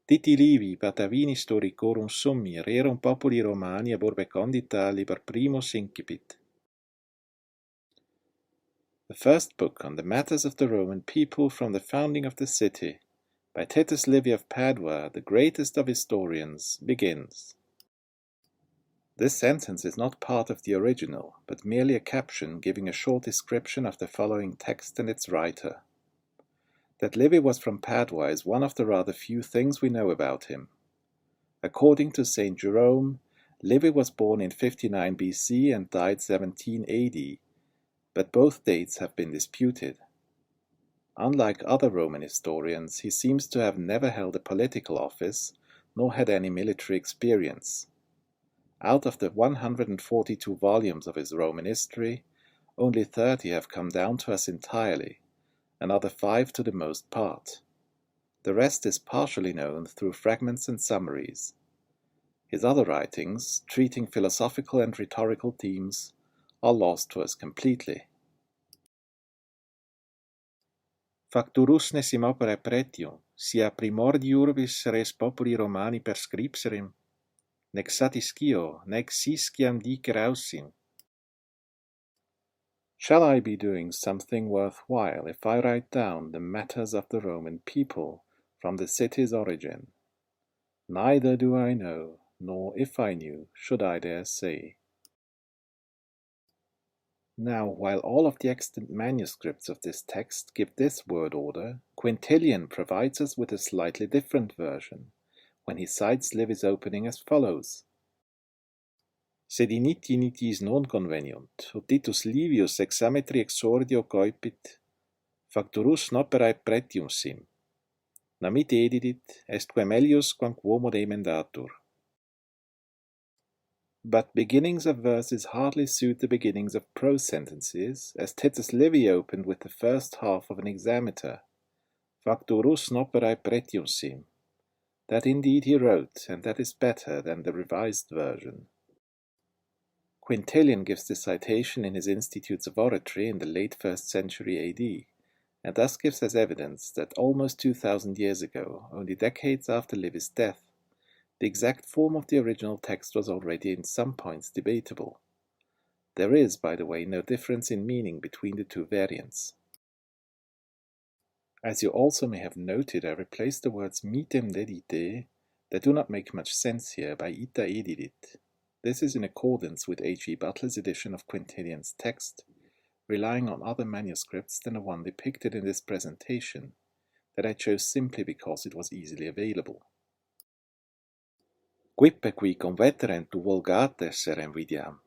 Diti Livy Bataviani historicorum summi rerum populi Romani ab urbe condita liber primus incipit. The first book on the matters of the Roman people from the founding of the city, by Titus Livy of Padua, the greatest of historians, begins. This sentence is not part of the original, but merely a caption giving a short description of the following text and its writer. That Livy was from Padua is one of the rather few things we know about him. According to St. Jerome, Livy was born in 59 BC and died 17 AD, but both dates have been disputed. Unlike other Roman historians, he seems to have never held a political office, nor had any military experience. Out of the 142 volumes of his Roman history, only 30 have come down to us entirely, another 5 to the most part. The rest is partially known through fragments and summaries. His other writings, treating philosophical and rhetorical themes, are lost to us completely. Facturus nessim operae pretium, sia primordi urbis res populi Romani perscripserim, nec satiscio, nec sisciam dicer ausim. Shall I be doing something worthwhile if I write down the matters of the Roman people from the city's origin? Neither do I know, nor if I knew, should I dare say. Now, while all of the extant manuscripts of this text give this word order, Quintilian provides us with a slightly different version, when he cites Livy's opening as follows. Sed initi nitis non conveniunt, ut Titus Livius exametri exordio coipit, facturus noperae pretium sim. Namit edidit, estque melius quamquomo emendatur. But beginnings of verses hardly suit the beginnings of prose sentences, as Titus Livy opened with the first half of an hexameter, facturus noperae pretium sim. That indeed he wrote, and that is better than the revised version. Quintilian gives the citation in his Institutes of Oratory in the late 1st century AD, and thus gives us evidence that almost 2,000 years ago, only decades after Livy's death, the exact form of the original text was already in some points debatable. There is, by the way, no difference in meaning between the two variants. As you also may have noted, I replaced the words mitem dedite, that do not make much sense here, by ita edidit. This is in accordance with H.E. Butler's edition of Quintilian's text, relying on other manuscripts than the one depicted in this presentation, that I chose simply because it was easily available. Quippe qui conveterent tu vulgates serem vidiam.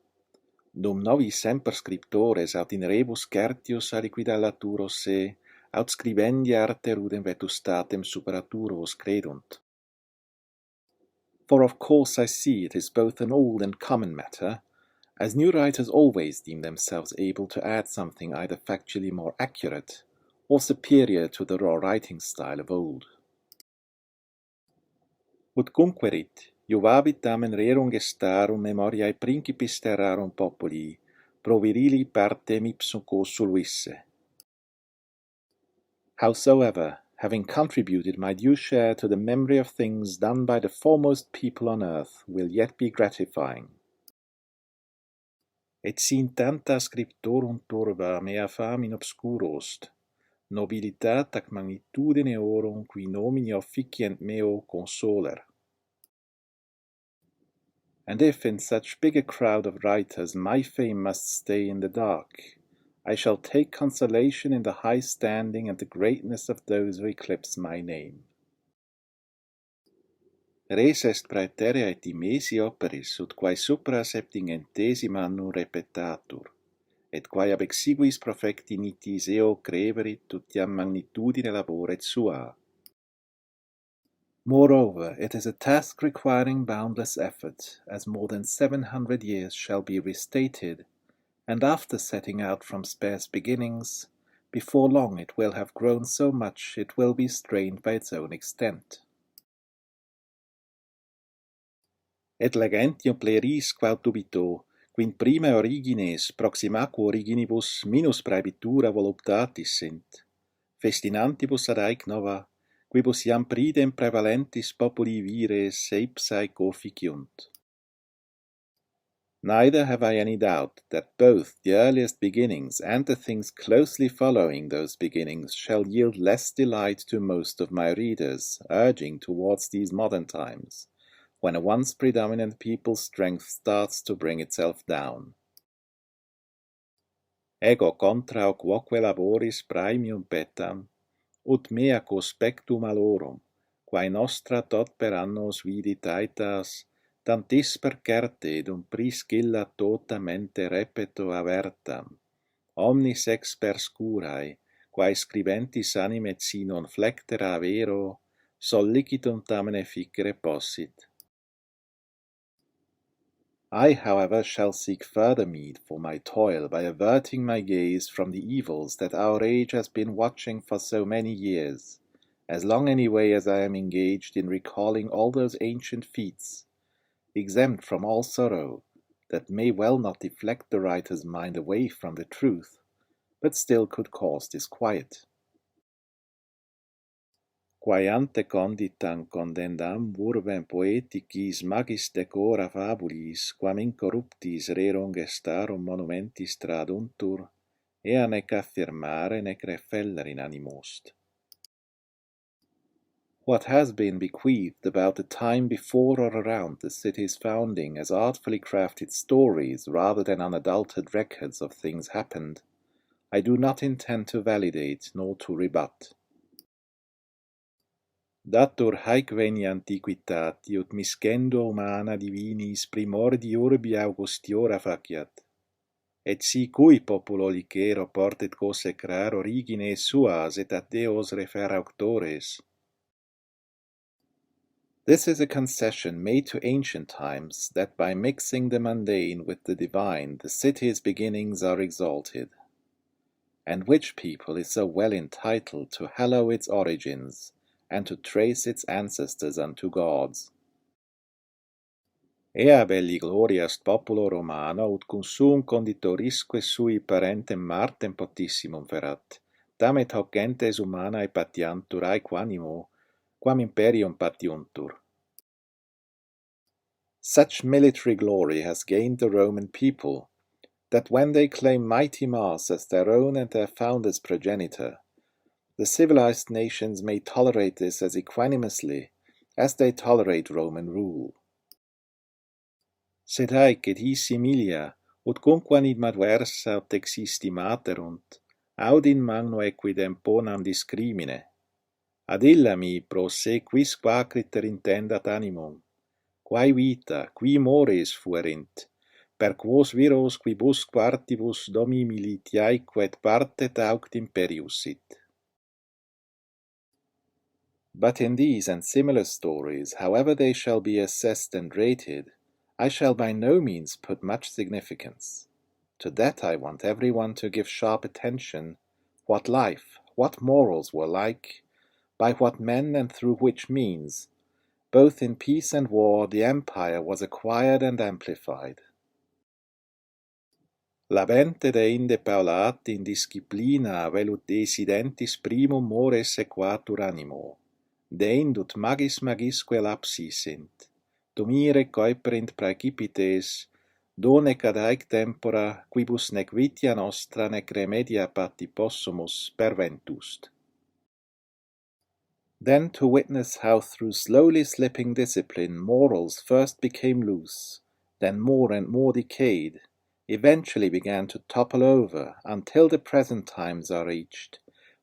Num novi semper scriptores aut in rebus certius aliquidallaturos se, aut scribendi arte rudem vetustatem superaturos credunt. For of course I see it is both an old and common matter, as new writers always deem themselves able to add something either factually more accurate or superior to the raw writing style of old. Ut cumquerit, juvabit tamen rerum gestarum memoriae principis terrarum populi, pro virili partem ipsum consul visse. Howsoever, having contributed my due share to the memory of things done by the foremost people on earth, will yet be gratifying. Et sin tanta scriptorum turba mea fam in obscurost, nobilitat ac magnitudine orum qui nomini officient meo consoler. And if in such big a crowd of writers my fame must stay in the dark, I shall take consolation in the high standing and the greatness of those who eclipse my name. Res est praeterea et imesi operis, ut quae supra septingentesima annum repetatur, et quae ab exiguis profecti nitis eo creverit utiam magnitudine laboret sua. Moreover, it is a task requiring boundless effort, as more than 700 years shall be restated, and after setting out from sparse beginnings, before long it will have grown so much it will be strained by its own extent. Et legentium pleris quae dubito, quin prima origines proximaque originibus minus praebitura voluptatis sint, festinantibus ad haec nova, quibus iam pridem prevalentis populi vires ipsae conficiunt. Neither have I any doubt that both the earliest beginnings and the things closely following those beginnings shall yield less delight to most of my readers, urging towards these modern times, when a once predominant people's strength starts to bring itself down. Ego contra quoque laboris praemium petam, ut mea conspectum malorum, quae nostra tot per annos vidit aetas, tantis percerte dum priscilla tota mente repeto avertam, omnis ex perscurae, quae scribentis animet si non flectera vero, sollicitum tamene ficere possit. I, however, shall seek further meed for my toil by averting my gaze from the evils that our age has been watching for so many years, as long anyway as I am engaged in recalling all those ancient feats, exempt from all sorrow, that may well not deflect the writer's mind away from the truth, but still could cause disquiet. Quae ante conditam condendam urbem poeticis magis decora fabulis, quam incorruptis rerum gestarum monumentis traduntur, ea nec affirmare nec refeller in animost. What has been bequeathed about the time before or around the city's founding as artfully crafted stories rather than unadulterated records of things happened, I do not intend to validate nor to rebut. Datur haec veni antiquitati ut miscendo humana divinis primordi urbi Augustiora faciat, et si cui populo licero portet consecrar origine suas et ad Deos refer auctores. This is a concession made to ancient times, that by mixing the mundane with the divine the city's beginnings are exalted. And which people is so well entitled to hallow its origins, and to trace its ancestors unto gods. Ea belli gloria est populo Romano, ut cum sum conditorisque sui parentem Martem potissimum ferat, tamet hoc gentes humanae patiantur aequo animo, quam imperium patiuntur. Such military glory has gained the Roman people, that when they claim mighty Mars as their own and their founder's progenitor, the civilized nations may tolerate this as equanimously as they tolerate Roman rule. Sed haec et his similia, ut cumquam adversa ut existi materunt, aud in magno equidem ponam discrimine. Ad illa mi pro se quis quacriter intendat animum, quae vita, qui mores fuerint, per quos viros quibus quartibus domi militiaeque et partet auct imperius sit. But in these and similar stories, however they shall be assessed and rated, I shall by no means put much significance. To that I want everyone to give sharp attention, what life, what morals were like, by what men and through which means, both in peace and war, the empire was acquired and amplified. Labente deinde Paulati in disciplina velut desidentis primum mores sequatur animo, deindut magis magisque lapsi sint, domire coeperint praecipites, donec ad haec tempora, quibus nec vitia nostra nec remedia pati possumus perventust. Then to witness how through slowly slipping discipline morals first became loose, then more and more decayed, eventually began to topple over until the present times are reached,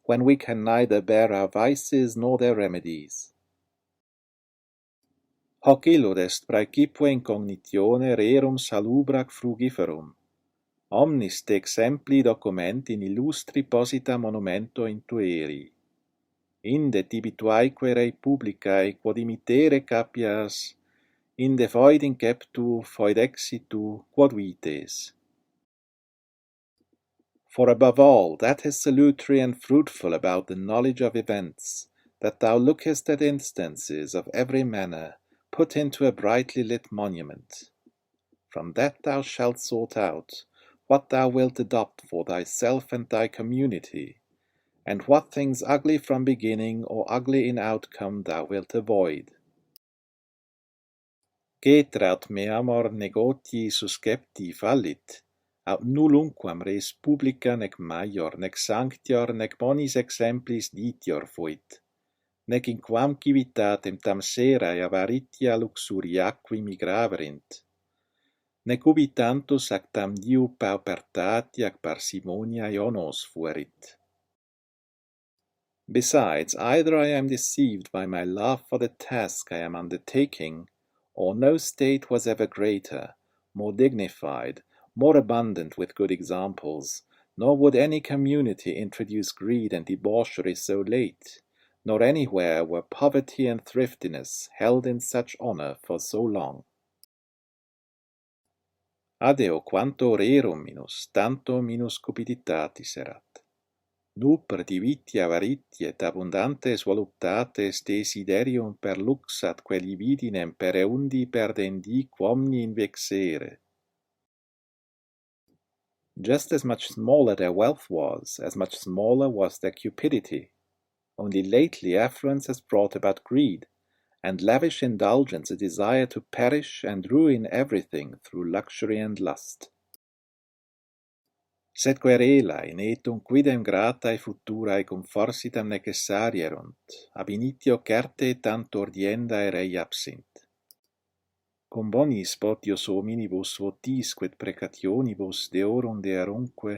when we can neither bear our vices nor their remedies. Hoc illud est praecipe incognitione rerum salubrac frugiferum, omnis te exempli document in illustri posita monumento intueri. Inde tibituaeque rei publicae quod imitere capias, inde foid inceptu, foid exitu, quod vites. For above all, that is salutary and fruitful about the knowledge of events, that thou lookest at instances of every manner put into a brightly lit monument. From that thou shalt sort out what thou wilt adopt for thyself and thy community, and what things ugly from beginning or ugly in outcome thou wilt avoid. Cetrat me amor negotii suscepti fallit, aut nullunquam res publica nec maior, nec sanctior, nec bonis exemplis ditior fuit, nec in quam civitatem tam serae avaritia luxuriaqui migraverint, nec ubi tantus ac tam diu paupertati ac parsimonia ionos fuerit. Besides, either I am deceived by my love for the task I am undertaking, or no state was ever greater, more dignified, more abundant with good examples, nor would any community introduce greed and debauchery so late, nor anywhere were poverty and thriftiness held in such honor for so long. Adeo quanto rerum minus, tanto minus cupiditatis erat. Nuper diviti avaritie et abundantes voluptates desiderium per luxat quelli vidinem pereundi perdendi quomni invexere. Just as much smaller their wealth was, as much smaller was their cupidity. Only lately affluence has brought about greed, and lavish indulgence a desire to perish and ruin everything through luxury and lust. Sed querelae netum quidem gratae futurae conforsitam necessarierunt, ab initio certe tanto ordiendae rei absint. Cum bonis potius hominibus votisquet precationibus deorum dearunque,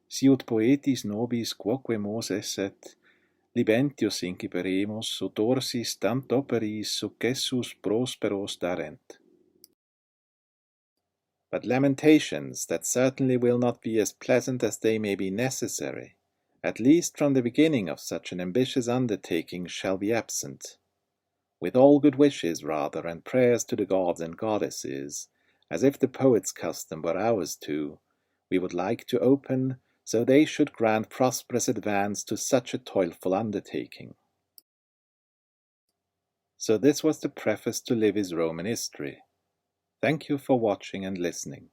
siut poetis nobis quoque mos esset, libentius inciperemus, ut orsis tant operis successus prosperos darent. But lamentations that certainly will not be as pleasant as they may be necessary, at least from the beginning of such an ambitious undertaking, shall be absent. With all good wishes, rather, and prayers to the gods and goddesses, as if the poet's custom were ours too, we would like to open, so they should grant prosperous advance to such a toilful undertaking. So this was the preface to Livy's Roman history. Thank you for watching and listening.